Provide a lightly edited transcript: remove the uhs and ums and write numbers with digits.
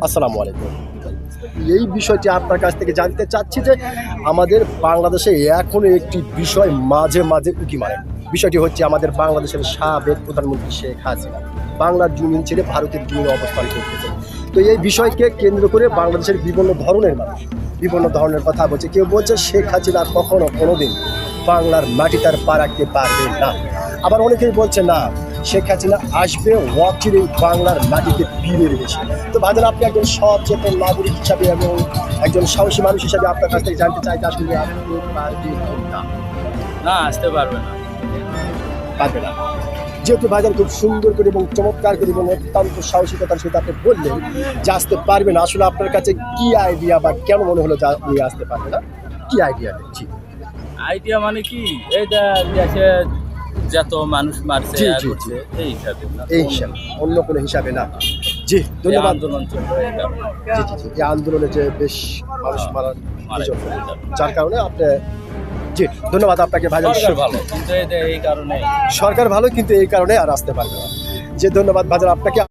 আসসালামু আলাইকুম। এই বিষয়টি আপনার কাছ থেকে জানতে চাচ্ছি যে আমাদের বাংলাদেশে এখনও একটি বিষয় মাঝে মাঝে উঁকি মারে। বিষয়টি হচ্ছে আমাদের বাংলাদেশের সাবেক প্রধানমন্ত্রী শেখ হাসিনা বাংলার জমিন ছেড়ে ভারতের জমিনে অবস্থান করতেছে। তো এই বিষয়কে কেন্দ্র করে বাংলাদেশের বিভিন্ন ধরনের মানুষ বিভিন্ন ধরনের কথা বলছে। কেউ বলছে শেখ হাসিনা কখনো কোনোদিন বাংলার মাটি তার পা রাখতে পারবে না, আবার অনেকেই বলছে না শেখ হাসিনা আসবে অচিরেই বাংলার মাটিতে বীরের বেশি। তো ভাইজান, আপনি একজন সচেতন নাগরিক হিসাবে এবং একজন সাহসী মানুষ হিসাবে আপনার কাছ থেকে জানতে চাই যে আসলে আপনি পারবেন কোনটা? না, আসতে পারবে না। পারবে না, যেহেতু ভাইজান খুব সুন্দর করে এবং চমৎকার করে এবং অত্যন্ত সাহসিকতার সাথে আপনি বললেন যে আসতে পারবে না, আসলে আপনার কাছে কি আইডিয়া বা কেন মনে হলো যে আপনি আসতে পারবে না? কি আইডিয়া দিচ্ছি? আইডিয়া মানে কি, এইটা দেশে যত মানুষ মারছে জি, আর জি, করছে, এই হিসাবে না। এই হিসাবে, অন্য কোনো হিসাবে না। জি, এই ধন্যবাদ। আন্দোলন চলবে এই কারণে। জি জি জি, এই আন্দোলনে যে বেশ মানুষ মারার মারা সুযোগ, গেছে। যার কারণে আপনি, জি ধন্যবাদ আপনাকে ভাইজান। সরকার ভালো, কিন্তু এই কারণে সরকার ভালো কিন্তু এই কারণে আর আসতে পারবে না। যে ধন্যবাদ ভাইজান আপনাকে।